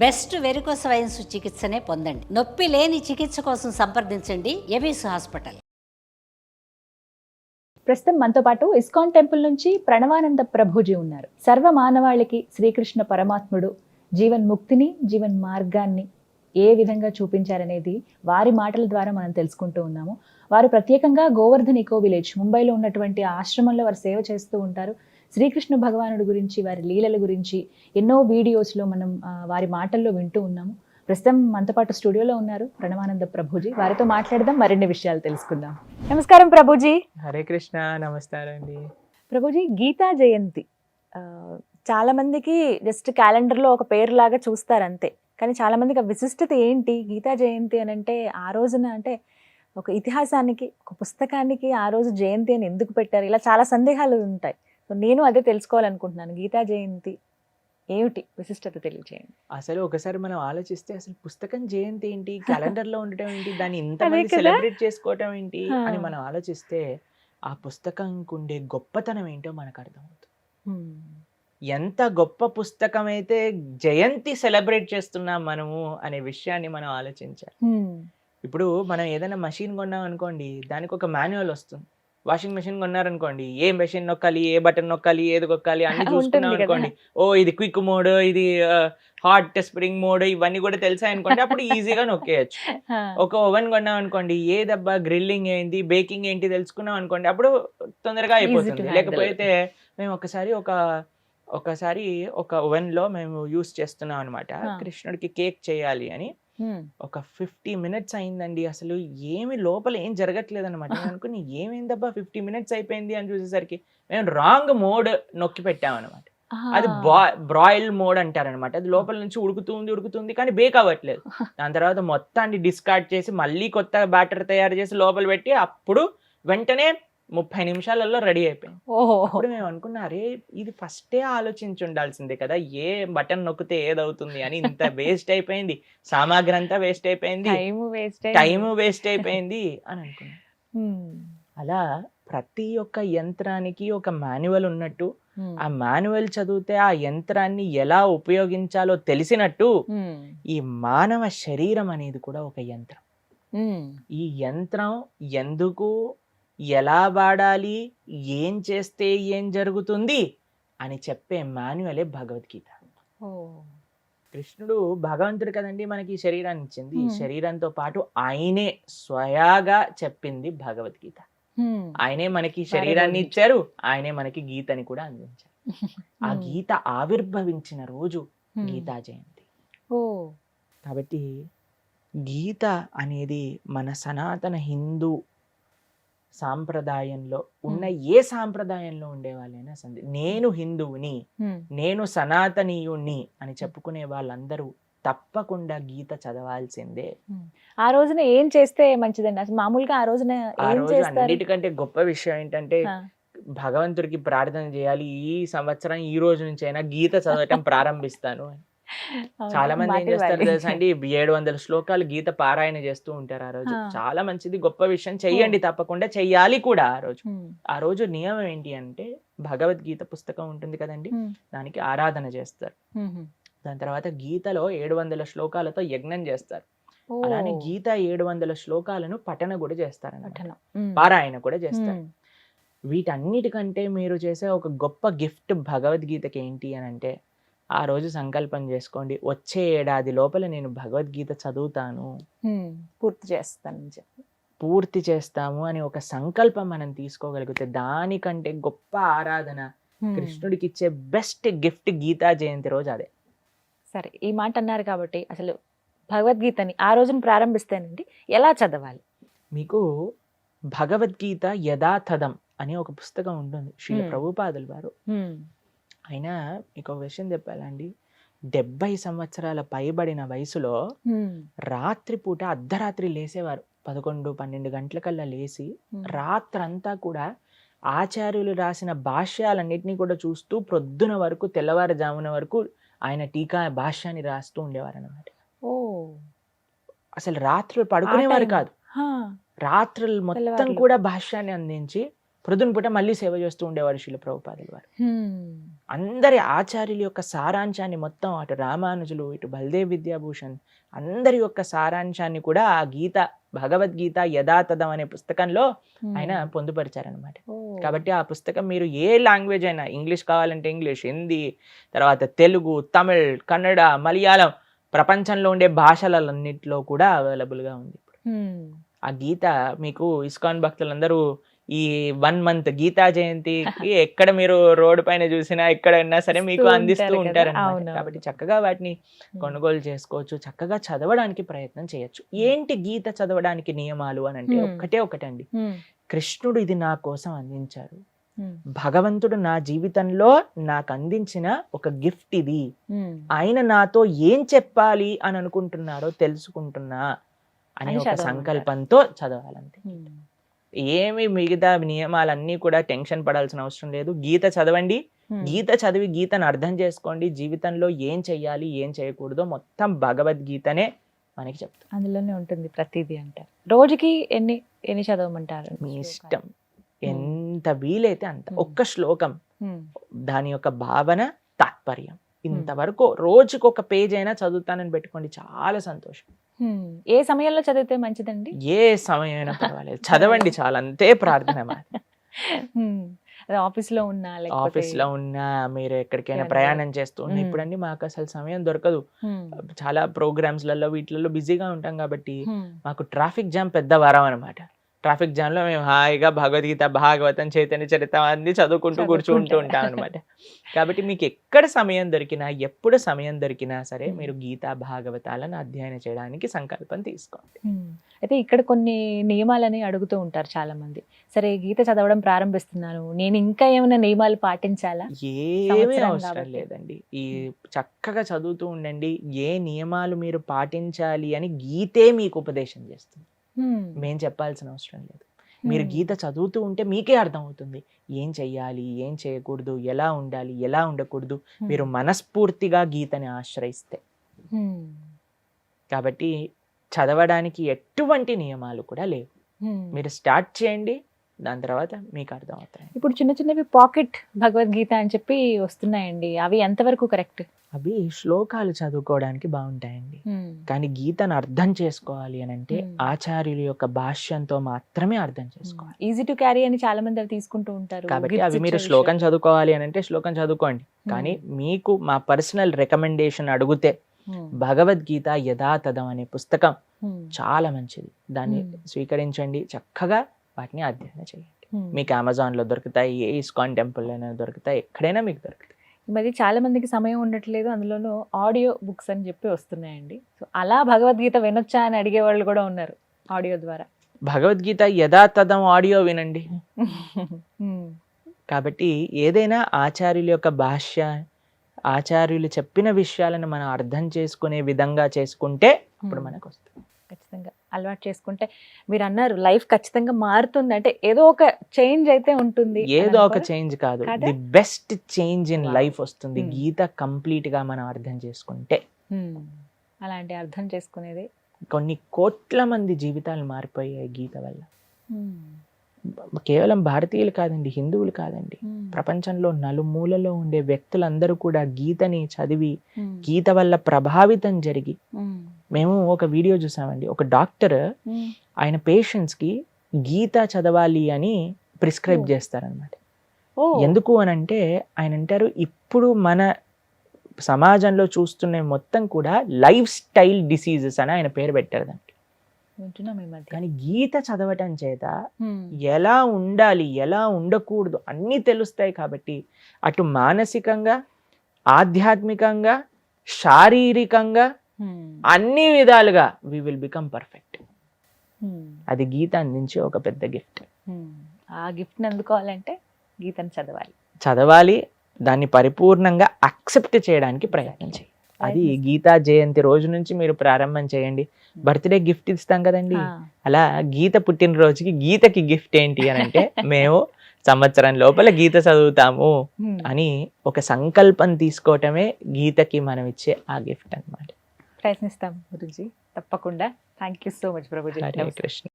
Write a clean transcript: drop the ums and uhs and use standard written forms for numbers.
Best varicose wines చికిత్సనే పొందండి. నొప్పి లేని చికిత్స కోసం సంప్రదించండి ఎవిస్ హాస్పిటల్. ప్రస్తుతం మనతో పాటు ఇస్కాన్ టెంపుల్ నుంచి ప్రణవానంద ప్రభుజీ ఉన్నారు. సర్వ మానవాళికి శ్రీకృష్ణ పరమాత్ముడు జీవన్ ముక్తిని, జీవన్ మార్గాన్ని ఏ విధంగా చూపించారనేది వారి మాటల ద్వారా మనం తెలుసుకుంటూ ఉన్నాము. వారు ప్రత్యేకంగా గోవర్ధన్ ఇకో విలేజ్ ముంబైలో ఉన్నటువంటి ఆశ్రమంలో వారు సేవ చేస్తూ ఉంటారు. శ్రీకృష్ణ భగవానుడి గురించి, వారి లీలల గురించి ఎన్నో వీడియోస్లో మనం వారి మాటల్లో వింటూ ఉన్నాము. ప్రస్తుతం మనతో పాటు స్టూడియోలో ఉన్నారు ప్రణవానంద ప్రభుజీ. వారితో మాట్లాడదాం, మరిన్ని విషయాలు తెలుసుకుందాం. నమస్కారం ప్రభుజీ. హరే కృష్ణ. నమస్కారం అండి. ప్రభుజీ, గీతా జయంతి చాలా మందికి జస్ట్ క్యాలెండర్లో ఒక పేరు లాగా చూస్తారు అంతే, కానీ చాలా మందికి ఆ విశిష్టత ఏంటి గీతా జయంతి అని అంటే, ఆ రోజున అంటే ఒక ఇతిహాసానికి, ఒక పుస్తకానికి ఆ రోజు జయంతి అని ఎందుకు పెట్టారు, ఇలా చాలా సందేహాలు ఉంటాయి. సో నేను అదే తెలుసుకోవాలనుకుంటున్నాను. గీతా జయంతి ఏమిటి విశిష్టత తెలియజేయండి. అసలు ఒకసారి మనం ఆలోచిస్తే అసలు పుస్తకం జయంతి ఏంటి, క్యాలెండర్ లో ఉండటం ఏంటి, దాన్ని ఇంతమంది సెలబ్రేట్ చేసుకోవటం ఏంటి అని మనం ఆలోచిస్తే ఆ పుస్తకం ఉండే గొప్పతనం ఏంటో మనకు అర్థమవుతుంది. ఎంత గొప్ప పుస్తకం అయితే జయంతి సెలబ్రేట్ చేస్తున్నాం మనము అనే విషయాన్ని మనం ఆలోచించాలి. ఇప్పుడు మనం ఏదైనా మషిన్ కొన్నాం అనుకోండి, దానికి ఒక మాన్యువల్ వస్తుంది. వాషింగ్ మెషిన్ కొన్నారనుకోండి, ఏ మెషిన్ నొక్కాలి, ఏ బటన్ నొక్కాలి, ఏది కొక్కాలి అన్ని చూసుకున్నాం అనుకోండి. ఓ ఇది క్విక్ మోడ్, ఇది హాట్ స్ప్రింగ్ మోడ్, ఇవన్నీ కూడా తెలుసా అనుకోండి, అప్పుడు ఈజీగా నొక్కేయచ్చు. ఒక ఓవెన్ కొన్నాం అనుకోండి, ఏదబ్బా గ్రిల్లింగ్ ఏంటి, బేకింగ్ ఏంటి తెలుసుకున్నాం అనుకోండి, అప్పుడు తొందరగా అయిపోతుంది. లేకపోతే మేము ఒకసారి ఒక ఓవెన్ లో మేము యూస్ చేస్తున్నాం అనమాట. కృష్ణుడికి కేక్ చేయాలి అని. ఒక 50 minutes అయిందండి. అసలు ఏమి లోపల ఏం జరగట్లేదు అనమాట. నేను అనుకుని ఏమైందబ్బా 50 minutes అయిపోయింది అని చూసేసరికి మేము రాంగ్ మోడ్ నొక్కి పెట్టామన్నమాట. అది బ్రాయిల్ మోడ్ అంటారనమాట. అది లోపల నుంచి ఉడుకుతుంది కానీ బేక్ అవ్వట్లేదు. దాని తర్వాత మొత్తాన్ని డిస్కార్డ్ చేసి మళ్ళీ కొత్త బ్యాటర్ తయారు చేసి లోపల పెట్టి అప్పుడు వెంటనే 30 నిమిషాలలో రెడీ అయిపోయింది. అప్పుడు మేము అనుకున్నా, అరే ఇది ఫస్టే ఆలోచించి ఉండాల్సిందే కదా, ఏ బటన్ నొక్కితే ఏదవుతుంది అని. ఇంత వేస్ట్ అయిపోయింది, సామాగ్రి అంతా వేస్ట్ అయిపోయింది, టైం వేస్ట్ అయిపోయింది అని అనుకున్నా. అలా ప్రతి ఒక్క యంత్రానికి ఒక మాన్యువల్ ఉన్నట్టు, ఆ మాన్యువల్ చదివితే ఆ యంత్రాన్ని ఎలా ఉపయోగించాలో తెలిసినట్టు ఈ మానవ శరీరం అనేది కూడా ఒక యంత్రం. ఈ యంత్రం ఎందుకు, ఎలా వాడాలి, ఏం చేస్తే ఏం జరుగుతుంది అని చెప్పే మాన్యువలే భగవద్గీత. కృష్ణుడు భగవంతుడు కదండి మనకి ఈ శరీరాన్ని ఇచ్చింది. ఈ శరీరంతో పాటు ఆయనే స్వయాగా చెప్పింది భగవద్గీత. ఆయనే మనకి శరీరాన్ని ఇచ్చారు, ఆయనే మనకి గీతని కూడా అందించారు. ఆ గీత ఆవిర్భవించిన రోజు గీతా జయంతి. కాబట్టి గీత అనేది మన సనాతన హిందూ సాంప్రదాయంలో ఉన్న ఏ సాంప్రదాయంలో ఉండే వాళ్ళైనా సరే, నేను హిందువుని, నేను సనాతనీయుణ్ణి అని చెప్పుకునే వాళ్ళందరూ తప్పకుండా గీత చదవాల్సిందే. ఆ రోజున ఏం చేస్తే మంచిదండి అసలు? మామూలుగా ఆ రోజున అన్నిటికంటే గొప్ప విషయం ఏంటంటే భగవంతుడికి ప్రార్థన చేయాలి, ఈ సంవత్సరం ఈ రోజు నుంచి అయినా గీత చదవటం ప్రారంభిస్తాను అని. చాలా మంది ఏం చేస్తారు తెలుసా అండి, 700 శ్లోకాలు గీత పారాయణ చేస్తూ ఉంటారు ఆ రోజు. చాలా మంచిది, గొప్ప విషయం, చెయ్యండి, తప్పకుండా చెయ్యాలి కూడా. ఆ రోజు నియమం ఏంటి అంటే, భగవద్గీత పుస్తకం ఉంటుంది కదండి, దానికి ఆరాధన చేస్తారు. దాని తర్వాత గీతలో 700 శ్లోకాలతో యజ్ఞం చేస్తారు. అలానే గీత 700 శ్లోకాలను పఠన కూడా చేస్తారు, పారాయణ కూడా చేస్తారు. వీటన్నిటికంటే మీరు చేసే ఒక గొప్ప గిఫ్ట్ భగవద్గీతకి ఏంటి అని అంటే, ఆ రోజు సంకల్పం చేసుకోండి, వచ్చే ఏడాది లోపల నేను భగవద్గీత చదువుతాను, పూర్తి చేస్తాము అని ఒక సంకల్పం మనం తీసుకోగలిగితే, దానికంటే గొప్ప ఆరాధన, కృష్ణుడికి ఇచ్చే బెస్ట్ గిఫ్ట్ గీతా జయంతి రోజు అదే. సరే, ఈ మాట అన్నారు కాబట్టి అసలు భగవద్గీతని ఆ రోజున ప్రారంభిస్తేనండి ఎలా చదవాలి? మీకు భగవద్గీత యథాతథం అనే ఒక పుస్తకం ఉంటుంది, శ్రీల ప్రభుపాదుల వారు. అయినా మీకు ఒక విషయం చెప్పాలండి, 70 సంవత్సరాల పైబడిన వయసులో రాత్రిపూట అర్ధరాత్రి లేసేవారు. 11-12 గంటలకల్లా లేచి రాత్రంతా కూడా ఆచార్యులు రాసిన భాష్యాలన్నింటినీ కూడా చూస్తూ ప్రొద్దున వరకు, తెల్లవారుజామున వరకు ఆయన టీకా భాష్యాన్ని రాస్తూ ఉండేవారు అన్నమాట. అసలు రాత్రులు పడుకునేవారు కాదు, రాత్రులు మొత్తం కూడా భాష్యాన్ని అందించి ప్రొద్దున పూట మళ్ళీ సేవ చేస్తూ ఉండేవారు శిల ప్రభుపాదుల వారు. హ్మ్. అందరి ఆచార్యుల యొక్క సారాంశాన్ని మొత్తం అటు రామానుజులు ఇటు బల్దేవ్ విద్యాభూషణ్ అందరి యొక్క సారాంశాన్ని కూడా ఆ గీత భగవద్గీత యథాతథం అనే పుస్తకంలో ఆయన పొందుపరిచారనమాట. ఓ. కాబట్టి ఆ పుస్తకం మీరు ఏ లాంగ్వేజ్ అయినా, ఇంగ్లీష్ కావాలంటే ఇంగ్లీష్, హిందీ, తర్వాత తెలుగు, తమిళ్, కన్నడ, మలయాళం, ప్రపంచంలో ఉండే భాషలన్నింటిలో కూడా అవైలబుల్గా ఉంది. హ్మ్. ఆ గీత మీకు ఇస్కాన్ భక్తులందరూ ఈ 1 month గీతా జయంతికి ఎక్కడ మీరు రోడ్డు పైన చూసినా ఎక్కడైనా సరే మీకు అందిస్తూ ఉంటారన్నమాట. కాబట్టి చక్కగా వాటిని కొనుగోలు చేసుకోవచ్చు, చక్కగా చదవడానికి ప్రయత్నం చేయొచ్చు. ఏంటి గీత చదవడానికి నియమాలు అని అంటే ఒకటండి, కృష్ణుడు ఇది నా కోసం అందించారు, భగవంతుడు నా జీవితంలో నాకు అందించిన ఒక గిఫ్ట్ ఇది, ఆయన నాతో ఏం చెప్పాలి అని అనుకుంటున్నారో తెలుసుకుంటున్నా అనే ఒక సంకల్పంతో చదవాలంతే. ఏమి మిగతా నియమాలన్నీ కూడా టెన్షన్ పడాల్సిన అవసరం లేదు. గీత చదవండి, గీత చదివి గీతను అర్థం చేసుకోండి, జీవితంలో ఏం చెయ్యాలి ఏం చేయకూడదో మొత్తం భగవద్గీతనే మనకి చెప్తాం. అందులోనే ఉంటుంది ప్రతిదీ అంటారు. రోజుకి ఎన్ని ఎన్ని చదవమంటారు? మీ ఇష్టం, ఎంత వీలైతే అంత. ఒక్క శ్లోకం, దాని యొక్క భావన, తాత్పర్యం, ఇంతవరకు రోజుకు ఒక పేజ్ అయినా చదువుతానని పెట్టుకోండి, చాలా సంతోషం. ఏ సమయంలో చదివితే మంచిదండి? ఏ సమయమైనా పర్వాలేదు, చదవండి చాలా, అంతే ప్రార్థన మాది. ఆఫీస్ లో ఉన్నా, ఆఫీస్ లో ఉన్నా, మీరు ఎక్కడికైనా ప్రయాణం చేస్తూ ఉన్నా, ఇప్పుడండి మాకు అసలు సమయం దొరకదు, చాలా ప్రోగ్రామ్స్ లలో వీటిలలో బిజీగా ఉంటాం కాబట్టి మాకు ట్రాఫిక్ జామ్ పెద్ద వరం అనమాట. ట్రాఫిక్ జామ్ లో మేము హాయిగా భగవద్గీత, భాగవతం, చైతన్య చరితాన్ని చదువుకుంటూ కూర్చుంటూ ఉంటాం అనమాట. కాబట్టి మీకు ఎక్కడ సమయం దొరికినా, ఎప్పుడు సమయం దొరికినా సరే మీరు గీతా భాగవతాలను అధ్యయనం చేయడానికి సంకల్పం తీసుకోండి. అయితే ఇక్కడ కొన్ని నియమాలని అడుగుతూ ఉంటారు చాలా మంది. సరే, గీత చదవడం ప్రారంభిస్తున్నాను, నేను ఇంకా ఏమైనా నియమాలు పాటించాలా? ఏమీ అవసరం లేదండి. ఈ చక్కగా చదువుతూ ఉండండి. ఏ నియమాలు మీరు పాటించాలి అని గీతే మీకు ఉపదేశం చేస్తుంది, మేం చెప్పాల్సిన అవసరం లేదు. మీరు గీత చదువుతూ ఉంటే మీకే అర్థమవుతుంది ఏం చెయ్యాలి, ఏం చేయకూడదు, ఎలా ఉండాలి, ఎలా ఉండకూడదు, మీరు మనస్ఫూర్తిగా గీతని ఆశ్రయిస్తే. కాబట్టి చదవడానికి ఎటువంటి నియమాలు కూడా లేవు. మీరు స్టార్ట్ చేయండి, దాని తర్వాత మీకు అర్థం అవుతాయి. ఇప్పుడు చిన్న చిన్నవి పాకెట్ భగవద్గీత అని చెప్పి వస్తున్నాయండి, అవి ఎంతవరకు కరెక్ట్? అవి శ్లోకాలు చదువుకోవడానికి బాగుంటాయండి, కానీ గీతను అర్థం చేసుకోవాలి అని అంటే ఆచార్యుల యొక్క భాష్యంతో మాత్రమే అర్థం చేసుకోవాలి. ఈజీ టు క్యారీ అని చాలా మంది అవి తీసుకుంటూ ఉంటారు. కాబట్టి అవి మీరు శ్లోకం చదువుకోవాలి అని అంటే శ్లోకం చదువుకోండి, కానీ మీకు మా పర్సనల్ రికమెండేషన్ అడిగితే భగవద్గీత యథాతథం అనే పుస్తకం చాలా మంచిది, దాన్ని స్వీకరించండి, చక్కగా వాటిని అధ్యయనం చేయండి. మీకు అమెజాన్ లో దొరుకుతాయి, ఏ ఇస్కాన్ టెంపుల్ అయినా దొరుకుతాయి, ఎక్కడైనా మీకు దొరుకుతాయి. మరి చాలా మందికి సమయం ఉండట్లేదు, అందులోనూ ఆడియో బుక్స్ అని చెప్పి వస్తున్నాయండి. సో అలా భగవద్గీత వినొచ్చా అని అడిగే వాళ్ళు కూడా ఉన్నారు ఆడియో ద్వారా. భగవద్గీత యథాతథం ఆడియో వినండి. కాబట్టి ఏదైనా ఆచార్యుల యొక్క భాష్య, ఆచార్యులు చెప్పిన విషయాలను మనం అర్థం చేసుకునే విధంగా చేసుకుంటే అప్పుడు మనకు వస్తుంది. ఖచ్చితంగా అలవాటు చేసుకుంటే మీరు అన్నారు లైఫ్ ఖచ్చితంగా మారుతుంది, అంటే ఏదో ఒక చేంజ్ అయితే ఉంటుంది. ఏదో ఒక చేంజ్ కాదు, the best change in life వస్తుంది గీత కంప్లీట్ గా మనం అర్థం చేసుకుంటే. అలాంటి అర్థం చేసుకునేది కొన్ని కోట్ల మంది జీవితాలు మారిపోయాయి గీత వల్ల. కేవలం భారతీయులు కాదండి, హిందువులు కాదండి, ప్రపంచంలో నలుమూలలో ఉండే వ్యక్తులందరూ కూడా గీతని చదివి గీత వల్ల ప్రభావితం జరిగి. మేము ఒక వీడియో చూసామండి, ఒక డాక్టర్ ఆయన పేషెంట్స్ కి గీత చదవాలి అని ప్రిస్క్రైబ్ చేస్తారనమాట. ఎందుకు అని అంటే ఆయన అంటారు, ఇప్పుడు మన సమాజంలో చూస్తున్న మొత్తం కూడా లైఫ్ స్టైల్ డిసీజెస్ అని ఆయన పేరు పెట్టారు దానికి. కానీ గీత చదవటం చేత ఎలా ఉండాలి, ఎలా ఉండకూడదు అన్నీ తెలుస్తాయి. కాబట్టి అటు మానసికంగా, ఆధ్యాత్మికంగా, శారీరకంగా అన్ని విధాలుగా వి విల్ బికమ్ పర్ఫెక్ట్. అది గీత అందించే ఒక పెద్ద గిఫ్ట్. ఆ గిఫ్ట్ని అందుకోవాలంటే గీతను చదవాలి, దాన్ని పరిపూర్ణంగా అక్సెప్ట్ చేయడానికి ప్రయత్నం చేయాలి. అది గీతా జయంతి రోజు నుంచి మీరు ప్రారంభం చేయండి. బర్త్డే గిఫ్ట్ ఇస్తాం కదండి, అలా గీత పుట్టినరోజుకి గీతకి గిఫ్ట్ ఏంటి అని అంటే మేము సంవత్సరం లోపల గీత చదువుతాము అని ఒక సంకల్పం తీసుకోవటమే గీతకి మనం ఇచ్చే ఆ గిఫ్ట్ అన్నమాట. ప్రయత్నిస్తాం గురుజీ, తప్పకుండా. Thank you so much Prabhuji. Hare Krishna.